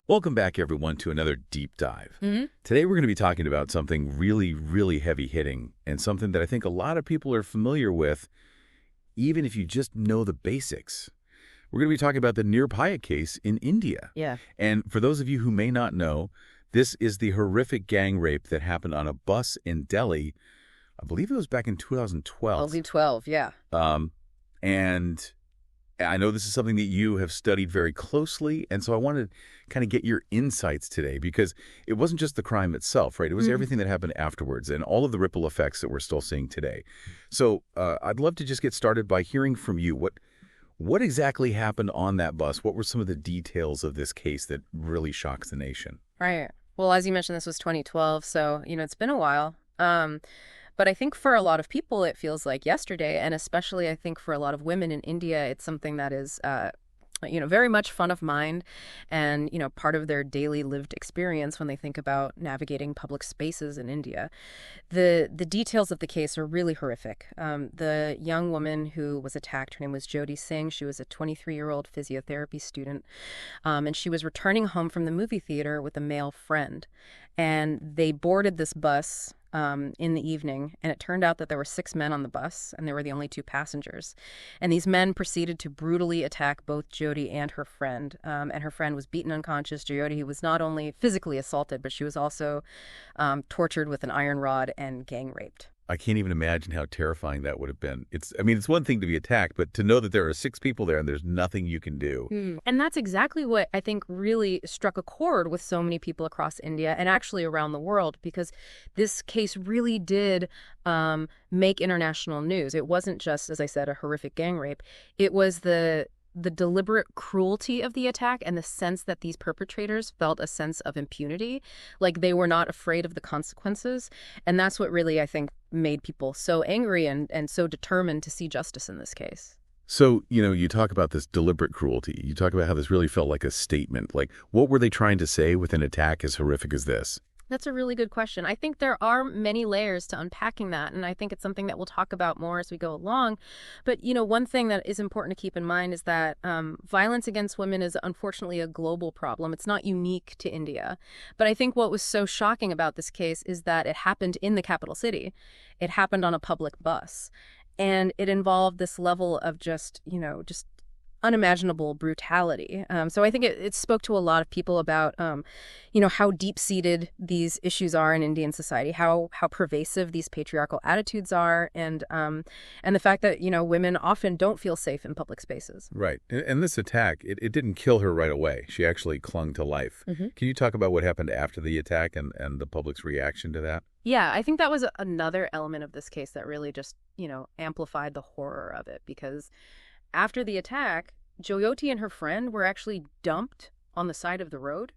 Welcome back, everyone, to another deep dive. Hmm. Today, we're going to be talking about something really, really heavy-hitting and something that I think a lot of people are familiar with, even if you just know the basics. We're going to be talking about the Nirbhaya case in India. Yeah. And for those of you who may not know, this is the horrific gang rape that happened on a bus in Delhi. I believe it was back in 2012. Only 12, yeah. And I know this is something that you have studied very closely, and so I wanted to kind of get your insights today because it wasn't just the crime itself, right? It was everything that happened afterwards and all of the ripple effects that we're still seeing today. So I'd love to just get started by hearing from you. What exactly happened on that bus? What were some of the details of this case that really shocks the nation? Right. Well, as you mentioned, this was 2012, so, it's been a while. But I think for a lot of people, it feels like yesterday, and especially I think for a lot of women in India, it's something that is, very much front of mind and, part of their daily lived experience when they think about navigating public spaces in India. The details of the case are really horrific. The young woman who was attacked, her name was Jyoti Singh. She was a 23-year-old physiotherapy student, and she was returning home from the movie theater with a male friend. And they boarded this bus in the evening, and it turned out that there were 6 men on the bus, and they were the only 2 passengers. And these men proceeded to brutally attack both Jyoti and her friend. And her friend was beaten unconscious. Jyoti was not only physically assaulted, but she was also tortured with an iron rod and gang raped. I can't even imagine how terrifying that would have been. It's one thing to be attacked, but to know that there are 6 people there and there's nothing you can do. And that's exactly what I think really struck a chord with so many people across India and actually around the world, because this case really did make international news. It wasn't just, as I said, a horrific gang rape. It was the deliberate cruelty of the attack and the sense that these perpetrators felt a sense of impunity, like they were not afraid of the consequences. And that's what really, I think, made people so angry and so determined to see justice in this case. So, you talk about this deliberate cruelty. You talk about how this really felt like a statement. Like, what were they trying to say with an attack as horrific as this? That's a really good question. I think there are many layers to unpacking that, and I think it's something that we'll talk about more as we go along. But, one thing that is important to keep in mind is that violence against women is unfortunately a global problem. It's not unique to India. But I think what was so shocking about this case is that it happened in the capital city. It happened on a public bus. And it involved this level of just unimaginable brutality. So I think it spoke to a lot of people about, how deep-seated these issues are in Indian society, how pervasive these patriarchal attitudes are, and the fact that, women often don't feel safe in public spaces. Right. And this attack, it didn't kill her right away. She actually clung to life. Can you talk about what happened after the attack and the public's reaction to that? Yeah, I think that was another element of this case that really just, amplified the horror of it, because after the attack, Jyoti and her friend were actually dumped on the side of the road.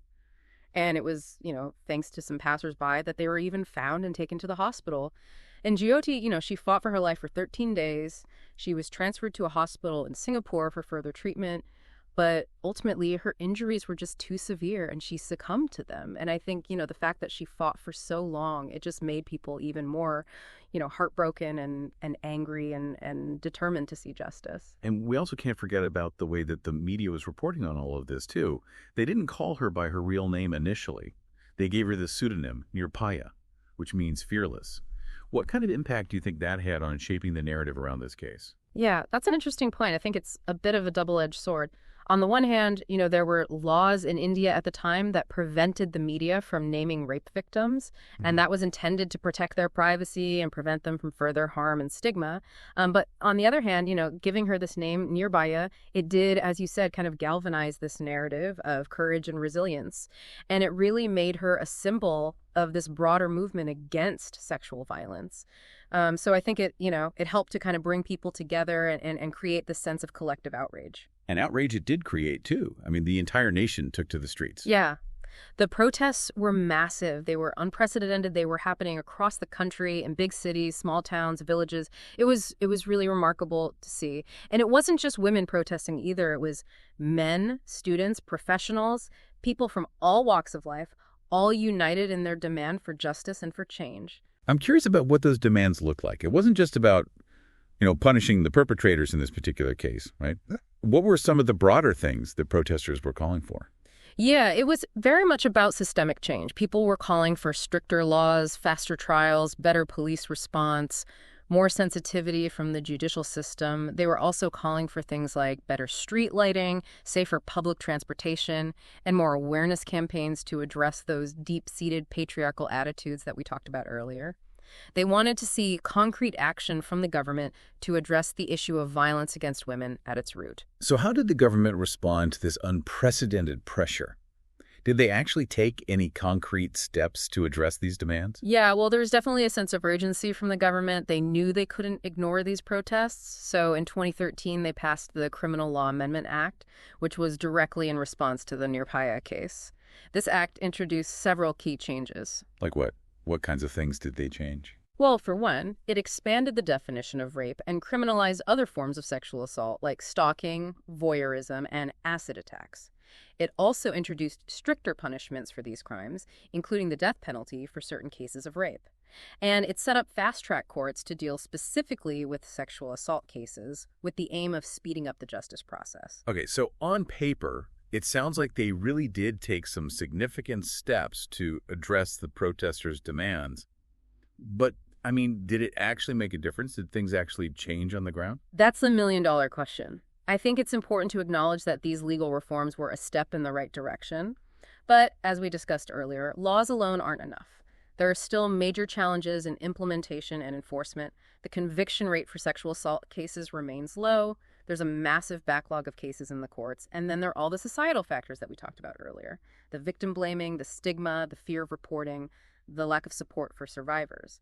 And it was, thanks to some passersby that they were even found and taken to the hospital. And Jyoti, she fought for her life for 13 days. She was transferred to a hospital in Singapore for further treatment. But ultimately, her injuries were just too severe and she succumbed to them. And I think, the fact that she fought for so long, it just made people even more, heartbroken and angry and determined to see justice. And we also can't forget about the way that the media was reporting on all of this, too. They didn't call her by her real name initially. They gave her the pseudonym, Nirbhaya, which means fearless. What kind of impact do you think that had on shaping the narrative around this case? Yeah, that's an interesting point. I think it's a bit of a double-edged sword. On the one hand, there were laws in India at the time that prevented the media from naming rape victims, and that was intended to protect their privacy and prevent them from further harm and stigma. But on the other hand, giving her this name, Nirbhaya, it did, as you said, kind of galvanize this narrative of courage and resilience. And it really made her a symbol of this broader movement against sexual violence. So I think it helped to kind of bring people together and create this sense of collective outrage. And outrage it did create, too. The entire nation took to the streets. Yeah. The protests were massive. They were unprecedented. They were happening across the country in big cities, small towns, villages. It was really remarkable to see. And it wasn't just women protesting either. It was men, students, professionals, people from all walks of life, all united in their demand for justice and for change. I'm curious about what those demands look like. It wasn't just about, punishing the perpetrators in this particular case, right? What were some of the broader things that protesters were calling for? Yeah, it was very much about systemic change. People were calling for stricter laws, faster trials, better police response, more sensitivity from the judicial system. They were also calling for things like better street lighting, safer public transportation, and more awareness campaigns to address those deep-seated patriarchal attitudes that we talked about earlier. They wanted to see concrete action from the government to address the issue of violence against women at its root. So how did the government respond to this unprecedented pressure? Did they actually take any concrete steps to address these demands? Yeah, well, there's definitely a sense of urgency from the government. They knew they couldn't ignore these protests. So in 2013, they passed the Criminal Law Amendment Act, which was directly in response to the Nirbhaya case. This act introduced several key changes. Like what? What kinds of things did they change? Well, for one, it expanded the definition of rape and criminalized other forms of sexual assault like stalking, voyeurism, and acid attacks. It also introduced stricter punishments for these crimes, including the death penalty for certain cases of rape. And it set up fast-track courts to deal specifically with sexual assault cases with the aim of speeding up the justice process. Okay, so on paper, it sounds like they really did take some significant steps to address the protesters' demands. But, I mean, did it actually make a difference? Did things actually change on the ground? That's the million-dollar question. I think it's important to acknowledge that these legal reforms were a step in the right direction. But, as we discussed earlier, laws alone aren't enough. There are still major challenges in implementation and enforcement. The conviction rate for sexual assault cases remains low. There's a massive backlog of cases in the courts. And then there are all the societal factors that we talked about earlier. The victim blaming, the stigma, the fear of reporting, the lack of support for survivors.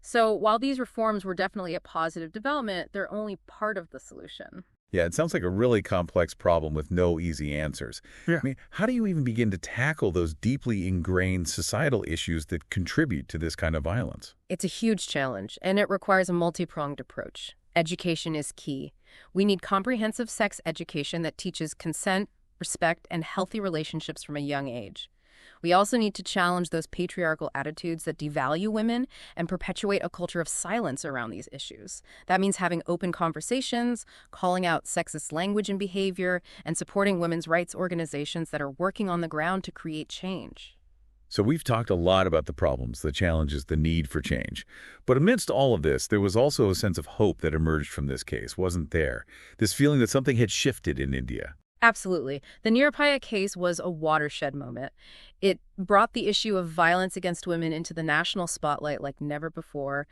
So while these reforms were definitely a positive development, they're only part of the solution. Yeah, it sounds like a really complex problem with no easy answers. Yeah. I mean, how do you even begin to tackle those deeply ingrained societal issues that contribute to this kind of violence? It's a huge challenge, and it requires a multi-pronged approach. Education is key. We need comprehensive sex education that teaches consent, respect, and healthy relationships from a young age. We also need to challenge those patriarchal attitudes that devalue women and perpetuate a culture of silence around these issues. That means having open conversations, calling out sexist language and behavior, and supporting women's rights organizations that are working on the ground to create change. So we've talked a lot about the problems, the challenges, the need for change. But amidst all of this, there was also a sense of hope that emerged from this case, wasn't there? This feeling that something had shifted in India. Absolutely. The Nirbhaya case was a watershed moment. It brought the issue of violence against women into the national spotlight like never before,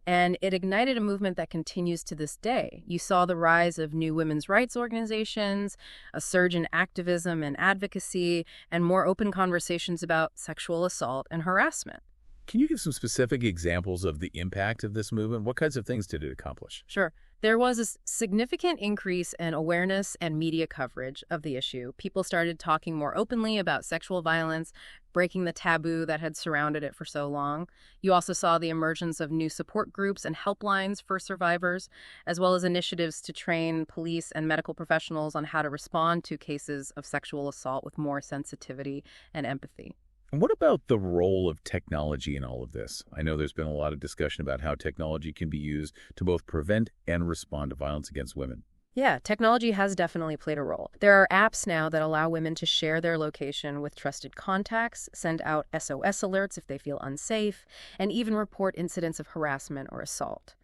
and it ignited a movement that continues to this day. You saw the rise of new women's rights organizations, a surge in activism and advocacy, and more open conversations about sexual assault and harassment. Can you give some specific examples of the impact of this movement? What kinds of things did it accomplish? Sure. There was a significant increase in awareness and media coverage of the issue. People started talking more openly about sexual violence, breaking the taboo that had surrounded it for so long. You also saw the emergence of new support groups and helplines for survivors, as well as initiatives to train police and medical professionals on how to respond to cases of sexual assault with more sensitivity and empathy. And what about the role of technology in all of this? I know there's been a lot of discussion about how technology can be used to both prevent and respond to violence against women. Yeah, technology has definitely played a role. There are apps now that allow women to share their location with trusted contacts, send out SOS alerts if they feel unsafe, and even report incidents of harassment or assault.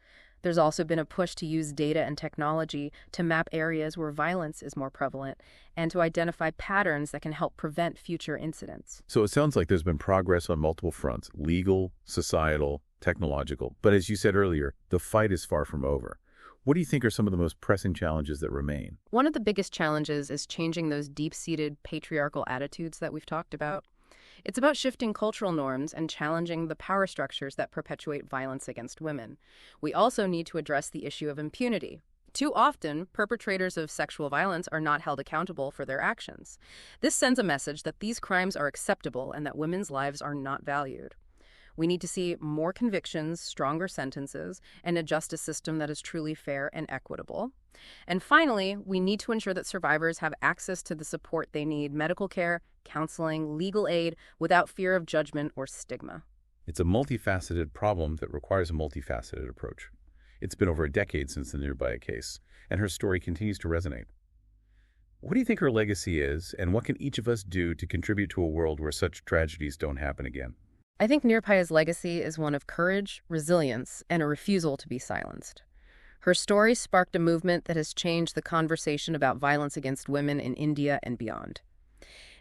There's also been a push to use data and technology to map areas where violence is more prevalent and to identify patterns that can help prevent future incidents. So it sounds like there's been progress on multiple fronts, legal, societal, technological. But as you said earlier, the fight is far from over. What do you think are some of the most pressing challenges that remain? One of the biggest challenges is changing those deep-seated patriarchal attitudes that we've talked about. It's about shifting cultural norms and challenging the power structures that perpetuate violence against women. We also need to address the issue of impunity. Too often, perpetrators of sexual violence are not held accountable for their actions. This sends a message that these crimes are acceptable and that women's lives are not valued. We need to see more convictions, stronger sentences, and a justice system that is truly fair and equitable. And finally, we need to ensure that survivors have access to the support they need, medical care, counseling, legal aid, without fear of judgment or stigma. It's a multifaceted problem that requires a multifaceted approach. It's been over a decade since the Nirbhaya case, and her story continues to resonate. What do you think her legacy is, and what can each of us do to contribute to a world where such tragedies don't happen again? I think Nirbhaya's legacy is one of courage, resilience, and a refusal to be silenced. Her story sparked a movement that has changed the conversation about violence against women in India and beyond.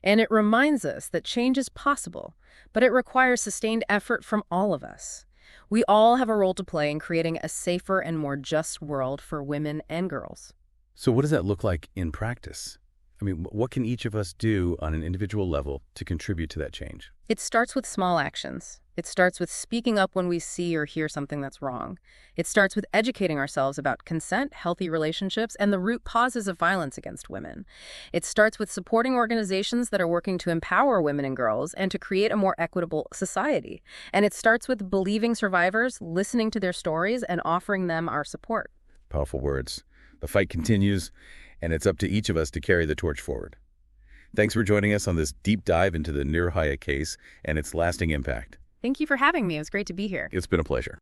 And it reminds us that change is possible, but it requires sustained effort from all of us. We all have a role to play in creating a safer and more just world for women and girls. So what does that look like in practice? I mean, what can each of us do on an individual level to contribute to that change? It starts with small actions. It starts with speaking up when we see or hear something that's wrong. It starts with educating ourselves about consent, healthy relationships, and the root causes of violence against women. It starts with supporting organizations that are working to empower women and girls and to create a more equitable society. And it starts with believing survivors, listening to their stories, and offering them our support. Powerful words. The fight continues, and it's up to each of us to carry the torch forward. Thanks for joining us on this deep dive into the Nirbhaya case and its lasting impact. Thank you for having me. It was great to be here. It's been a pleasure.